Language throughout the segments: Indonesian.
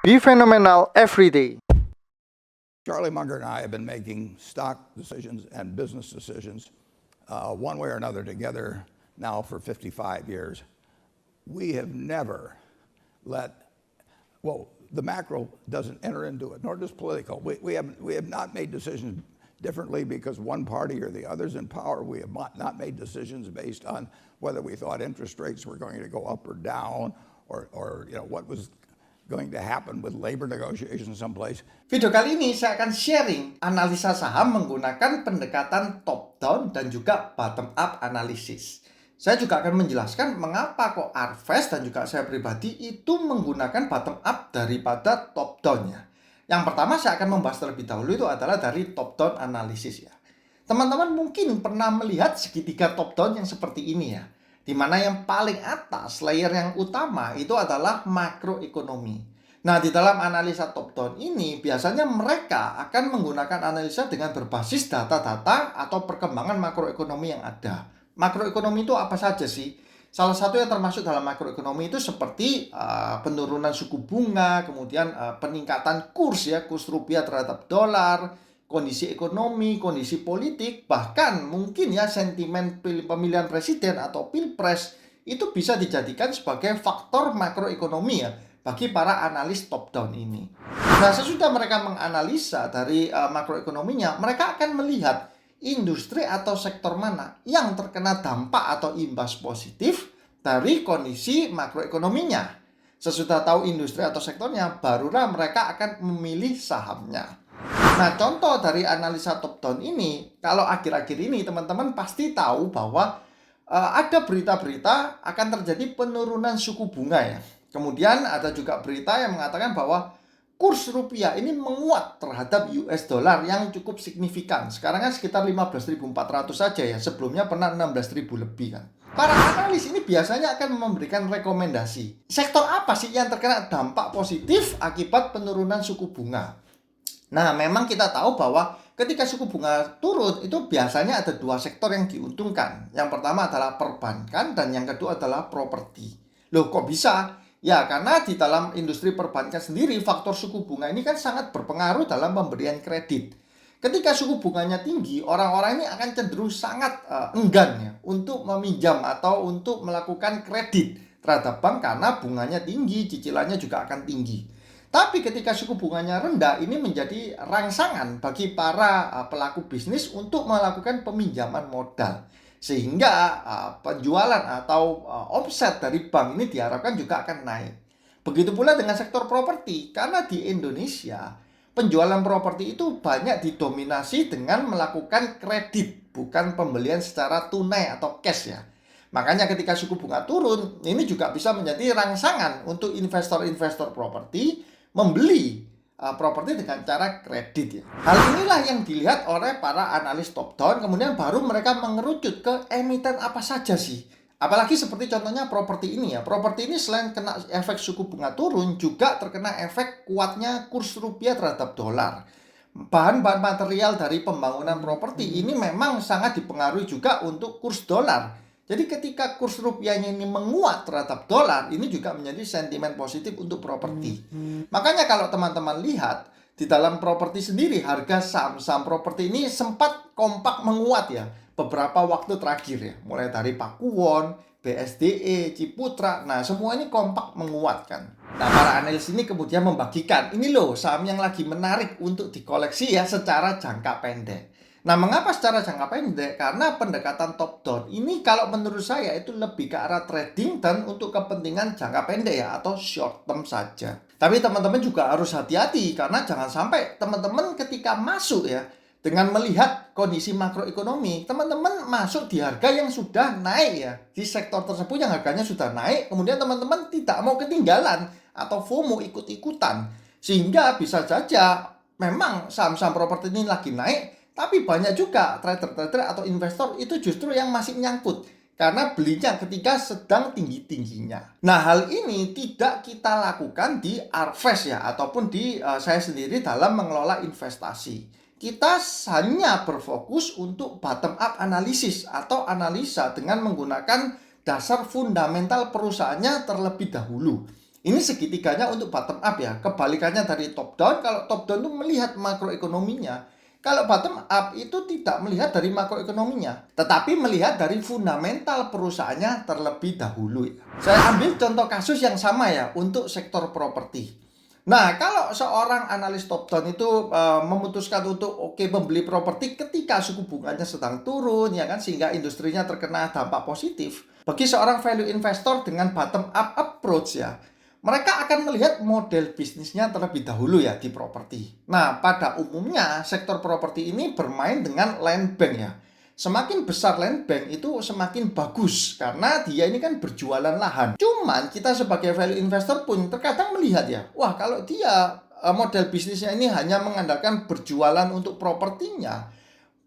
Be phenomenal every day. Charlie Munger and I have been making stock decisions and business decisions one way or another together now for 55 years. We have never the macro doesn't enter into it, nor does political. We have not made decisions differently because one party or the other's in power. We have not made decisions based on whether we thought interest rates were going to go up or down, or what was going to happen with labor negotiations someplace. Video kali ini saya akan sharing analisa saham menggunakan pendekatan top down dan juga bottom up analisis. Saya juga akan menjelaskan mengapa kok Arvest dan juga saya pribadi itu menggunakan bottom up daripada top down-nya. Yang pertama saya akan membahas terlebih dahulu itu adalah dari top down analisis ya. Teman-teman mungkin pernah melihat segitiga top down yang seperti ini ya. Di mana yang paling atas, layer yang utama itu adalah makroekonomi. Nah, di dalam analisa top down ini, biasanya mereka akan menggunakan analisa dengan berbasis data-data atau perkembangan makroekonomi yang ada. Makroekonomi itu apa saja sih? Salah satu yang termasuk dalam makroekonomi itu seperti penurunan suku bunga, kemudian peningkatan kurs rupiah terhadap dolar, kondisi ekonomi, kondisi politik, bahkan mungkin ya sentimen pemilihan presiden atau pilpres itu bisa dijadikan sebagai faktor makroekonomi ya bagi para analis top down ini. Nah, sesudah mereka menganalisa dari makroekonominya, mereka akan melihat industri atau sektor mana yang terkena dampak atau imbas positif dari kondisi makroekonominya. Sesudah tahu industri atau sektornya, barulah mereka akan memilih sahamnya. Nah, contoh dari analisa top down ini, kalau akhir-akhir ini teman-teman pasti tahu bahwa ada berita-berita akan terjadi penurunan suku bunga ya. Kemudian ada juga berita yang mengatakan bahwa kurs rupiah ini menguat terhadap US dollar yang cukup signifikan. Sekarang kan sekitar 15.400 saja ya, sebelumnya pernah 16.000 lebih kan. Para analis ini biasanya akan memberikan rekomendasi. Sektor apa sih yang terkena dampak positif akibat penurunan suku bunga? Nah, memang kita tahu bahwa ketika suku bunga turun, itu biasanya ada dua sektor yang diuntungkan. Yang pertama adalah perbankan dan yang kedua adalah properti. Loh, kok bisa? Ya, karena di dalam industri perbankan sendiri, faktor suku bunga ini kan sangat berpengaruh dalam pemberian kredit. Ketika suku bunganya tinggi, orang-orang ini akan cenderung sangat enggan ya untuk meminjam atau untuk melakukan kredit terhadap bank karena bunganya tinggi, cicilannya juga akan tinggi. Tapi ketika suku bunganya rendah, ini menjadi rangsangan bagi para pelaku bisnis untuk melakukan peminjaman modal. Sehingga penjualan atau omset dari bank ini diharapkan juga akan naik. Begitu pula dengan sektor properti, karena di Indonesia penjualan properti itu banyak didominasi dengan melakukan kredit, bukan pembelian secara tunai atau cash ya. Makanya ketika suku bunga turun, ini juga bisa menjadi rangsangan untuk investor-investor properti membeli properti dengan cara kredit ya. Hal inilah yang dilihat oleh para analis top down, kemudian baru mereka mengerucut ke emiten apa saja sih. Apalagi seperti contohnya properti ini ya. Properti ini selain kena efek suku bunga turun, juga terkena efek kuatnya kurs rupiah terhadap dolar. Bahan-bahan material dari pembangunan properti ini memang sangat dipengaruhi juga untuk kurs dolar. Jadi ketika kurs rupiahnya ini menguat terhadap dolar, ini juga menjadi sentimen positif untuk properti. Makanya kalau teman-teman lihat, di dalam properti sendiri, harga saham-saham properti ini sempat kompak menguat ya, beberapa waktu terakhir ya. Mulai dari Pakuwon, BSDE, Ciputra, nah semua ini kompak menguatkan. Nah, para analis ini kemudian membagikan, ini loh saham yang lagi menarik untuk dikoleksi ya secara jangka pendek. Nah, mengapa secara jangka pendek? Karena pendekatan top down ini kalau menurut saya itu lebih ke arah trading dan untuk kepentingan jangka pendek ya, atau short term saja. Tapi teman-teman juga harus hati-hati karena jangan sampai teman-teman ketika masuk ya dengan melihat kondisi makroekonomi, teman-teman masuk di harga yang sudah naik ya, di sektor tersebut yang harganya sudah naik, kemudian teman-teman tidak mau ketinggalan atau FOMO ikut-ikutan, sehingga bisa saja memang saham-saham properti ini lagi naik, tapi banyak juga trader-trader atau investor itu justru yang masih nyangkut karena belinya ketika sedang tinggi-tingginya. Nah, hal ini tidak kita lakukan di Arvest ya, ataupun di saya sendiri dalam mengelola investasi. Kita hanya berfokus untuk bottom up analisis atau analisa dengan menggunakan dasar fundamental perusahaannya terlebih dahulu. Ini segitiganya untuk bottom up ya. Kebalikannya dari top down, kalau top down itu melihat makroekonominya. Kalau bottom up itu tidak melihat dari makroekonominya, tetapi melihat dari fundamental perusahaannya terlebih dahulu ya. Saya ambil contoh kasus yang sama ya untuk sektor properti. Nah, kalau seorang analis top down itu memutuskan untuk membeli properti ketika suku bunganya sedang turun ya kan, sehingga industrinya terkena dampak positif. Bagi seorang value investor dengan bottom up approach ya, mereka akan melihat model bisnisnya terlebih dahulu ya di properti. Nah, pada umumnya sektor properti ini bermain dengan land bank ya. Semakin besar land bank itu semakin bagus karena dia ini kan berjualan lahan. Cuman kita sebagai value investor pun terkadang melihat ya, wah kalau dia model bisnisnya ini hanya mengandalkan berjualan untuk propertinya,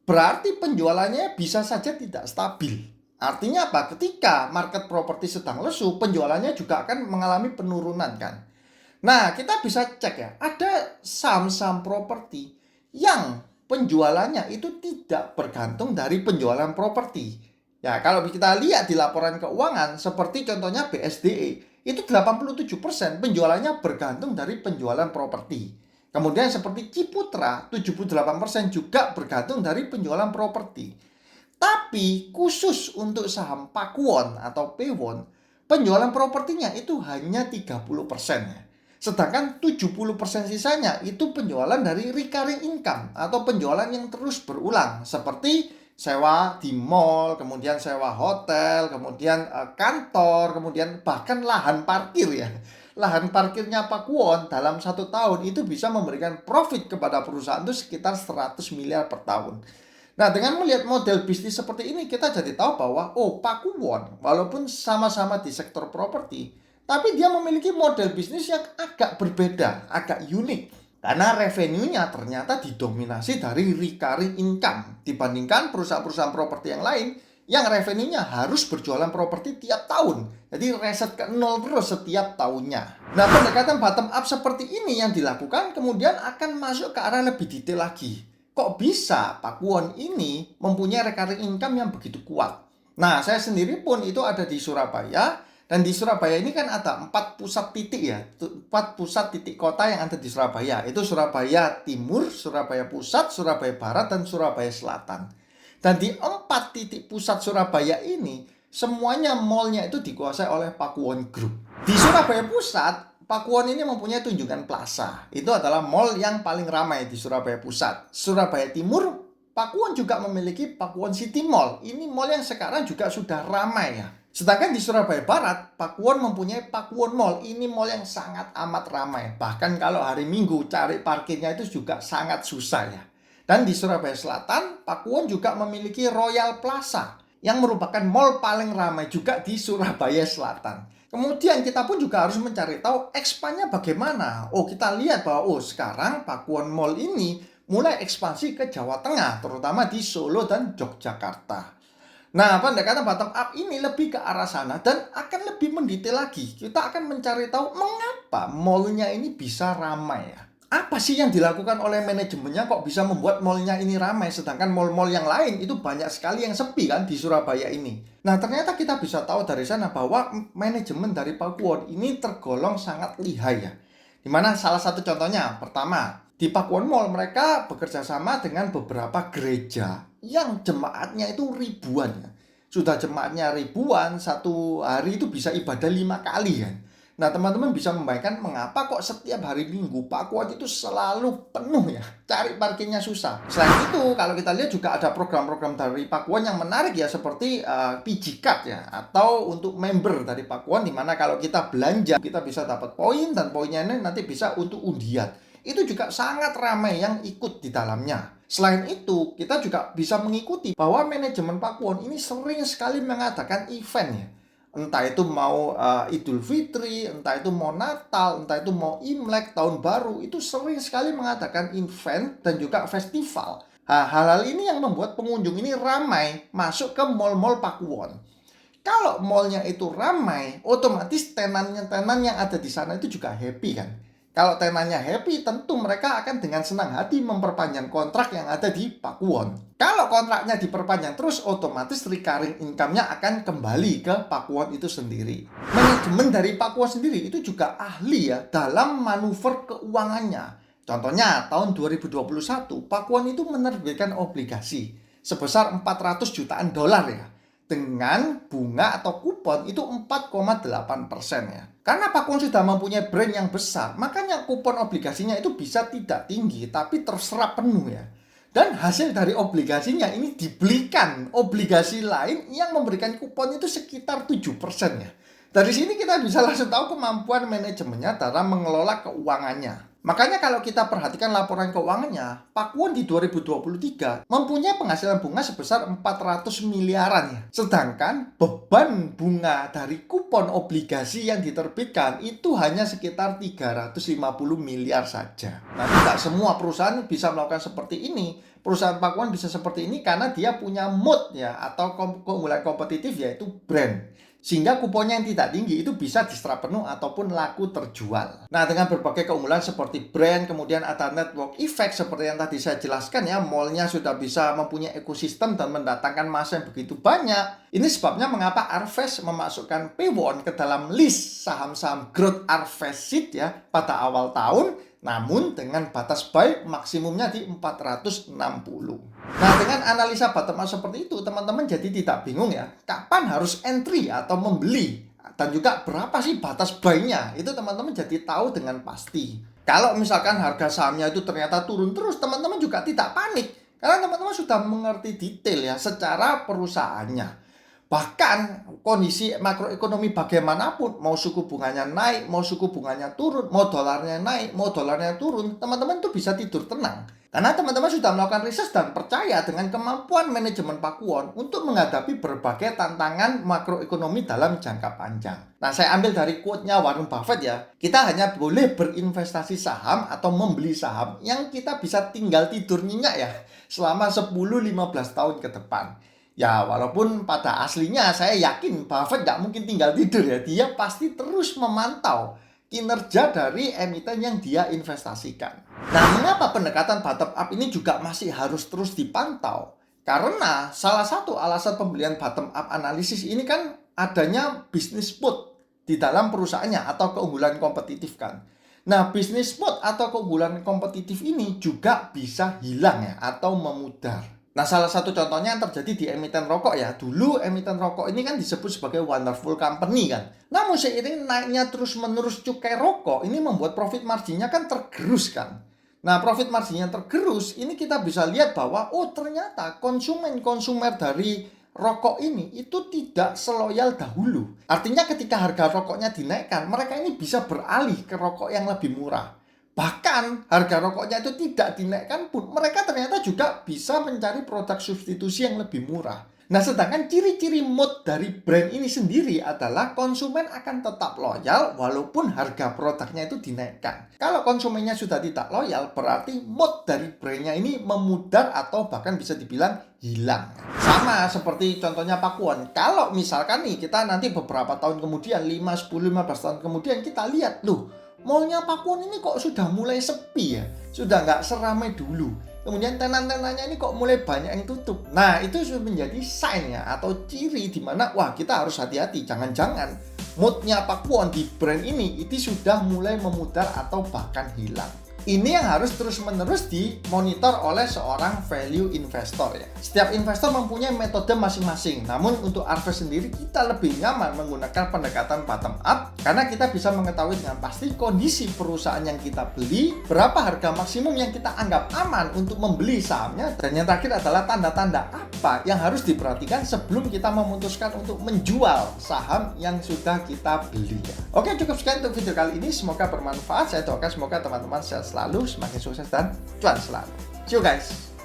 berarti penjualannya bisa saja tidak stabil. Artinya apa? Ketika market properti sedang lesu, penjualannya juga akan mengalami penurunan kan. Nah, kita bisa cek ya, ada saham-saham properti yang penjualannya itu tidak bergantung dari penjualan properti. Ya, kalau kita lihat di laporan keuangan, seperti contohnya BSDE, itu 87% penjualannya bergantung dari penjualan properti. Kemudian seperti Ciputra, 78% juga bergantung dari penjualan properti. Tapi khusus untuk saham Pakuwon atau Pewon, penjualan propertinya itu hanya 30% ya. Sedangkan 70% sisanya itu penjualan dari recurring income atau penjualan yang terus berulang. Seperti sewa di mall, kemudian sewa hotel, kemudian kantor, kemudian bahkan lahan parkir ya. Lahan parkirnya Pakuwon dalam 1 tahun itu bisa memberikan profit kepada perusahaan itu sekitar 100 miliar per tahun. Nah, dengan melihat model bisnis seperti ini, kita jadi tahu bahwa, Pakuwon, walaupun sama-sama di sektor properti, tapi dia memiliki model bisnis yang agak berbeda, agak unik. Karena revenue-nya ternyata didominasi dari recurring income dibandingkan perusahaan-perusahaan properti yang lain yang revenue-nya harus berjualan properti tiap tahun. Jadi reset ke nol terus setiap tahunnya. Nah, pendekatan bottom up seperti ini yang dilakukan kemudian akan masuk ke arah lebih detail lagi. Kok bisa Pakuwon ini mempunyai recurring income yang begitu kuat? Nah, saya sendiri pun itu ada di Surabaya. Dan di Surabaya ini kan ada 4 pusat titik ya, 4 pusat titik kota yang ada di Surabaya. Itu Surabaya Timur, Surabaya Pusat, Surabaya Barat, dan Surabaya Selatan. Dan di 4 titik pusat Surabaya ini, semuanya mall-nya itu dikuasai oleh Pakuwon Group. Di Surabaya Pusat, Pakuwon ini mempunyai Tunjungan Plaza. Itu adalah mall yang paling ramai di Surabaya Pusat. Surabaya Timur, Pakuwon juga memiliki Pakuwon City Mall. Ini mall yang sekarang juga sudah ramai ya. Sedangkan di Surabaya Barat, Pakuwon mempunyai Pakuwon Mall. Ini mall yang sangat amat ramai. Bahkan kalau hari Minggu cari parkirnya itu juga sangat susah ya. Dan di Surabaya Selatan, Pakuwon juga memiliki Royal Plaza yang merupakan mall paling ramai juga di Surabaya Selatan. Kemudian kita pun juga harus mencari tahu ekspannya bagaimana. Kita lihat bahwa sekarang Pakuwon Mall ini mulai ekspansi ke Jawa Tengah, terutama di Solo dan Yogyakarta. Nah, pendekatan bottom up ini lebih ke arah sana dan akan lebih mendetail lagi. Kita akan mencari tahu mengapa mall-nya ini bisa ramai ya. Apa sih yang dilakukan oleh manajemennya kok bisa membuat mall-nya ini ramai, sedangkan mall-mall yang lain itu banyak sekali yang sepi kan di Surabaya ini. Nah, ternyata kita bisa tahu dari sana bahwa manajemen dari Pakuwon ini tergolong sangat lihai ya. Dimana salah satu contohnya, pertama, di Pakuwon Mall mereka bekerja sama dengan beberapa gereja yang jemaatnya itu ribuan ya. Sudah jemaatnya ribuan, satu hari itu bisa ibadah 5 kali kan. Nah, teman-teman bisa membayangkan mengapa kok setiap hari Minggu Pakuwon itu selalu penuh ya. Cari parkirnya susah. Selain itu, kalau kita lihat juga ada program-program dari Pakuwon yang menarik ya, seperti PG Card ya, atau untuk member dari Pakuwon, dimana kalau kita belanja kita bisa dapat poin, dan poinnya ini nanti bisa untuk undian. Itu juga sangat ramai yang ikut di dalamnya. Selain itu, kita juga bisa mengikuti bahwa manajemen Pakuwon ini sering sekali mengadakan event ya. Entah itu mau Idul Fitri, entah itu mau Natal, entah itu mau Imlek, Tahun Baru, itu sering sekali mengadakan event dan juga festival. Hal-hal ini yang membuat pengunjung ini ramai masuk ke mall-mall Pakuwon. Kalau mallnya itu ramai, otomatis tenan yang ada di sana itu juga happy kan. Kalau tenannya happy, tentu mereka akan dengan senang hati memperpanjang kontrak yang ada di Pakuwon. Kalau kontraknya diperpanjang terus, otomatis recurring income-nya akan kembali ke Pakuwon itu sendiri. Manajemen dari Pakuwon sendiri itu juga ahli ya dalam manuver keuangannya. Contohnya, tahun 2021, Pakuwon itu menerbitkan obligasi sebesar 400 jutaan dolar ya. Dengan bunga atau kupon itu 4,8% ya. Karena Pakuwon sudah mempunyai brand yang besar, makanya kupon obligasinya itu bisa tidak tinggi, tapi terserap penuh ya. Dan hasil dari obligasinya ini dibelikan obligasi lain yang memberikan kupon itu sekitar 7% ya. Dari sini kita bisa langsung tahu kemampuan manajemennya dalam mengelola keuangannya. Makanya kalau kita perhatikan laporan keuangannya, Pakuwon di 2023 mempunyai penghasilan bunga sebesar 400 miliaran ya. Sedangkan beban bunga dari kupon obligasi yang diterbitkan itu hanya sekitar 350 miliar saja. Nah, tidak semua perusahaan bisa melakukan seperti ini. Perusahaan Pakuwon bisa seperti ini karena dia punya moat ya, atau keunggulan kompetitif yaitu brand. Sehingga kuponnya yang tidak tinggi itu bisa diserap penuh ataupun laku terjual. Nah, dengan berbagai keunggulan seperti brand, kemudian ada network effect seperti yang tadi saya jelaskan ya, mallnya sudah bisa mempunyai ekosistem dan mendatangkan massa yang begitu banyak. Ini sebabnya mengapa Arvest memasukkan Pakuwon ke dalam list saham-saham growth Arvest Seed ya pada awal tahun, namun dengan batas buy maksimumnya di 460. Nah, dengan analisa bottom up seperti itu, teman-teman jadi tidak bingung ya, kapan harus entry atau membeli, dan juga berapa sih batas buy-nya. Itu teman-teman jadi tahu dengan pasti. Kalau misalkan harga sahamnya itu ternyata turun terus, teman-teman juga tidak panik, karena teman-teman sudah mengerti detail ya secara perusahaannya. Bahkan kondisi makroekonomi bagaimanapun, mau suku bunganya naik, mau suku bunganya turun, mau dolarnya naik, mau dolarnya turun, teman-teman tuh bisa tidur tenang. Karena teman-teman sudah melakukan riset dan percaya dengan kemampuan manajemen Pakuwon untuk menghadapi berbagai tantangan makroekonomi dalam jangka panjang. Nah, saya ambil dari quote-nya Warren Buffett ya. Kita hanya boleh berinvestasi saham atau membeli saham yang kita bisa tinggal tidur nyenyak ya selama 10-15 tahun ke depan. Ya, walaupun pada aslinya saya yakin Buffett nggak mungkin tinggal tidur ya. Dia pasti terus memantau kinerja dari emiten yang dia investasikan. Nah, mengapa pendekatan bottom up ini juga masih harus terus dipantau? Karena salah satu alasan pembelian bottom up analisis ini kan adanya bisnis mood di dalam perusahaannya atau keunggulan kompetitif kan. Nah, bisnis mood atau keunggulan kompetitif ini juga bisa hilang ya atau memudar. Nah, salah satu contohnya yang terjadi di emiten rokok ya. Dulu emiten rokok ini kan disebut sebagai wonderful company kan. Namun seiring naiknya terus-menerus cukai rokok, ini membuat profit marginnya kan tergerus kan. Nah, profit marginnya tergerus, ini kita bisa lihat bahwa oh ternyata konsumer dari rokok ini itu tidak seloyal dahulu. Artinya ketika harga rokoknya dinaikkan, mereka ini bisa beralih ke rokok yang lebih murah. Bahkan harga rokoknya itu tidak dinaikkan pun, mereka ternyata juga bisa mencari produk substitusi yang lebih murah. Nah, sedangkan ciri-ciri mood dari brand ini sendiri adalah konsumen akan tetap loyal walaupun harga produknya itu dinaikkan. Kalau konsumennya sudah tidak loyal, berarti mood dari brandnya ini memudar atau bahkan bisa dibilang hilang. Sama seperti contohnya Pakuwon. Kalau misalkan nih kita nanti beberapa tahun kemudian, 5, 10, 15 tahun kemudian kita lihat, loh, mallnya Pakuwon ini kok sudah mulai sepi ya, sudah nggak seramai dulu. Kemudian tenan-tenannya ini kok mulai banyak yang tutup. Nah, itu sudah menjadi sign ya, atau ciri di mana wah kita harus hati-hati. Jangan-jangan moodnya Pakuwon di brand ini itu sudah mulai memudar atau bahkan hilang. Ini yang harus terus-menerus dimonitor oleh seorang value investor ya. Setiap investor mempunyai metode masing-masing. Namun untuk Arvest sendiri kita lebih nyaman menggunakan pendekatan bottom up karena kita bisa mengetahui dengan pasti kondisi perusahaan yang kita beli, berapa harga maksimum yang kita anggap aman untuk membeli sahamnya, dan yang terakhir adalah tanda-tanda apa yang harus diperhatikan sebelum kita memutuskan untuk menjual saham yang sudah kita beli ya. Oke, cukup sekian untuk video kali ini. Semoga bermanfaat. Saya doakan semoga teman-teman sehat selalu, semakin sukses dan cuan selalu. See you guys.